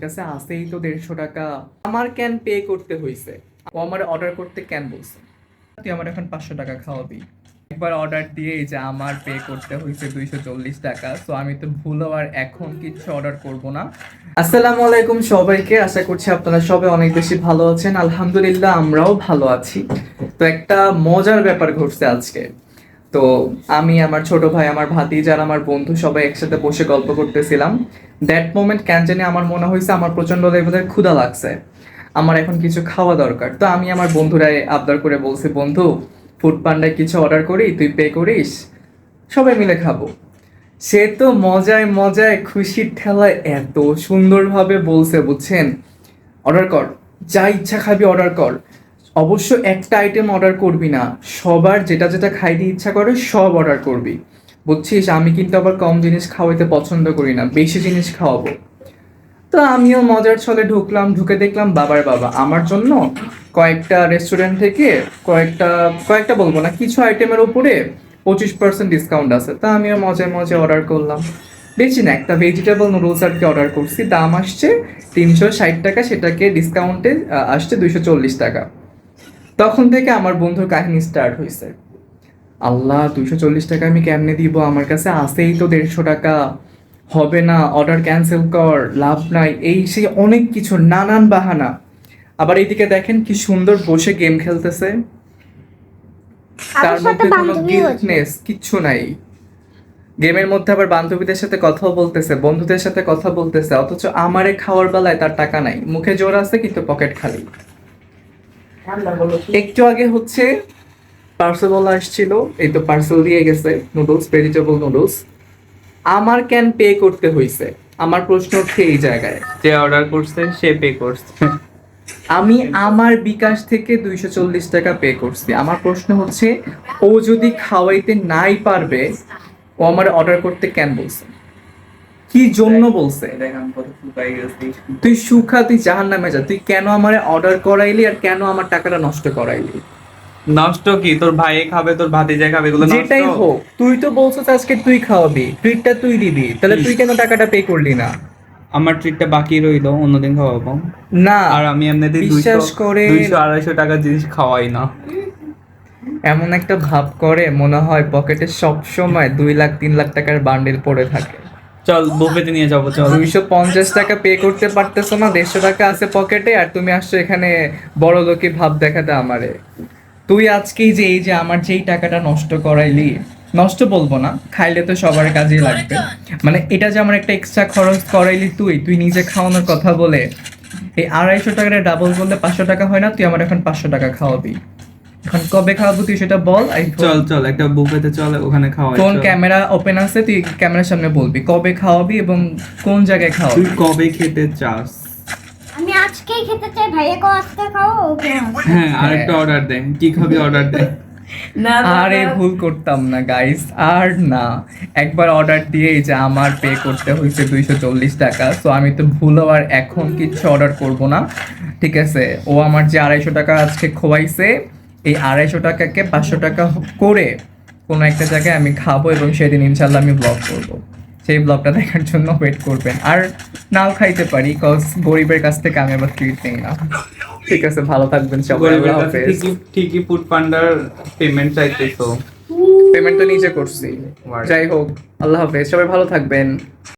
কাছে আসেই তো 150 টাকা। আমার কেন পে করতে হইছে? ও আমার অর্ডার করতে কেন বলছে? তুই আমার এখন 500 টাকা খাওয়াবি। একবার অর্ডার দিয়ে এই যে আমার পে করতে হয়েছে 240 টাকা। তো আমি তো ভুল আর এখন কিছু অর্ডার করব না। আসসালামু আলাইকুম সবাইকে, আশা করছি আপনারা সবাই অনেক বেশি ভালো আছেন। আলহামদুলিল্লাহ আমরাও ভালো আছি। তো একটা মজার ব্যাপার ঘটছে আজকে। তো আমি, আমার ছোট ভাই, আমার ভাতিজা আর আমার বন্ধু সবাই একসাথে বসে গল্প করতেছিলাম। দ্যাট মোমেন্ট কেন জানি আমার মনে হয়েছে আমার প্রচন্ড লেভেলের ক্ষুধা লাগছে, আমার এখন কিছু খাওয়া দরকার। তো আমি আমার বন্ধুরাই আবদার করে বলছি, বন্ধু ফুড পান্ডায় কিছু অর্ডার করি, তুই পে করিস, সবাই মিলে খাবো। সে তো মজায় মজায় খুশির ঠেলায় এত সুন্দরভাবে বলছে, বুঝছেন, অর্ডার কর, যা ইচ্ছা খাবি অর্ডার কর, অবশ্য একটা আইটেম অর্ডার করবি না, সবার যেটা যেটা খাইতে ইচ্ছা করে সব অর্ডার করবি, বুঝছিস। আমি কিন্তু আবার কম জিনিস খাওয়াইতে পছন্দ করি না, বেশি জিনিস খাওয়াবো। তো আমিও মজার ছলে ঢুকলাম, ঢুকে দেখলাম বাবার বাবা আমার জন্য কয়েকটা রেস্টুরেন্ট থেকে কয়েকটা কয়েকটা বলবো না, কিছু আইটেমের উপরে 25% ডিসকাউন্ট আছে। তা আমিও মজায় মজায় অর্ডার করলাম। বেশি না, একটা ভেজিটেবল নুডলস আর কি অর্ডার করছি, দাম আসছে 360 টাকা, সেটাকে ডিসকাউন্টে আসছে 240 টাকা। তখন থেকে আমার বন্ধুর কাহিনী স্টার্ট হয়েছে। আল্লাহ, 240 টাকা আমি কেমনে দিব, আমার কাছে আসেই তো 150 টাকা, হবে না, অর্ডার ক্যান্সেল কর, লাভ নাই, এই সেই অনেক কিছু নানান বাহানা। আবার এইদিকে দেখেন কি সুন্দর বসে গেম খেলতেছে, তার আমার সাথে মধ্যে কোনো বান্ধবীও আছে। গিল্টনেস কিচ্ছু নাই। গেমের মধ্যে আবার বান্ধবীদের সাথে কথাও বলতেছে, বন্ধুদের সাথে কথা বলতেছে, অথচ আমারে খাওয়ার বেলায় তার টাকা নাই, মুখে জোর আছে কিন্তু পকেট খালি। একটু আগে হচ্ছে পার্সেলওয়ালা আসছিল, এই তো পার্সেল দিয়ে গেছে, নুডলস, ভেজিটেবল নুডলস। আমার কেন পে করতে হইছে? আমার প্রশ্ন হচ্ছে এই জায়গায়। যে অর্ডার করছে সে পে করছে। আমি আমার বিকাশ থেকে 240 টাকা পে করছি। আমার প্রশ্ন হচ্ছে, ও যদি খাওয়াইতে নাই পারবে, ও আমার অর্ডার করতে কেন বলছে? কি জন্য বলছে? তুই সুখা, তুই জাহান্নামে যা, তুই কেন আমার অর্ডার করাইলি আর কেন আমার টাকাটা নষ্ট করাইলি? নষ্ট কি, তোর ভাই খাবে, তোর ভাতিজা খাবে, এগুলো নষ্ট? যেটাই হোক, তুই তো বলছিস আজকে তুই খাওয়াবি, ট্রিটটা তুই দিবি, তাহলে তুই কেন টাকাটা পে করলি না? আমার ট্রিটটা বাকি রইলো, অন্যদিন খাওয়াবো। না, আর আমি এমনিতেই বিশ্বাস করে 200-250 টাকার জিনিস খাওয়াই না। এমন একটা ভাব করে মনে হয় পকেটে সব সময় 2 লাখ 3 লাখ টাকার বান্ডেল পড়ে থাকে। চল বুফেতে নিয়ে যাবো, চল। 250 টাকা পে করতে পারতেছো না, 150 টাকা আছে পকেটে, আর তুমি আসছো এখানে বড় লোকি ভাব দেখাতে আমারে। তুই আজকেই যে এই যে আমার যেই টাকাটা নষ্ট করাইলি, নষ্ট বলবো না, খাইলে তো সবার কাজেই লাগবে, মানে এটা যে আমার একটা এক্সট্রা খরচ করাইলি, তুই তুই নিজে খাওয়ানোর কথা বলে এই 250 টাকাটা ডাবল করলে 500 টাকা হয় না? তুই আমার এখন 500 টাকা খাওয়াবি। এখন কবে খাওয়াবো তুই সেটা বল। চল চল একটা বুফেতে চল, ওখানে খাওয়াই। ফোন চল। ক্যামেরা ওপেন আছে, তুই ক্যামেরার সামনে বলবি কবে খাওয়াবি এবং কোন জায়গায় তুই খাওয়াবি। কবে খেতে চাস? আমি আজকেই খেতে চাই, ভাইয়াকে আজকে খাও, ওকে হ্যাঁ, আরেকটা অর্ডার দে, কি খাবি অর্ডার দে। আরে ভুল করতাম না গাইস, আর না, একবার অর্ডার দিয়ে এই যে আমার পে করতে হয়েছে 240 টাকা। তো আমি তো ভুলও আর এখন কিছু অর্ডার করব না, ঠিক আছে। ও আমার যে 250 টাকা আজকে খোয়াইছে, এই 250 টাকাকে 500 টাকা করে কোনো একটা জায়গায় আমি খাবো, এবং সেদিন ইনশাল্লাহ আমি ব্লগ করব। সেই ব্লগটা দেখার জন্য ওয়েট করবেন। আর নাও খাইতে পারি, কজ গরিবের কাছ থেকে আমি আবার ট্রিট নেই না। ঠিক আছে, ভালো থাকবেন সবাই, গরিবের আল্লাহ কাছে হাফেজ। ঠিকই ফুড পান্ডার পেমেন্ট চাইতেছো। পেমেন্ট তো নিজে করছি, যাই হোক, আল্লাহ হাফেজ, সবাই ভালো থাকবেন।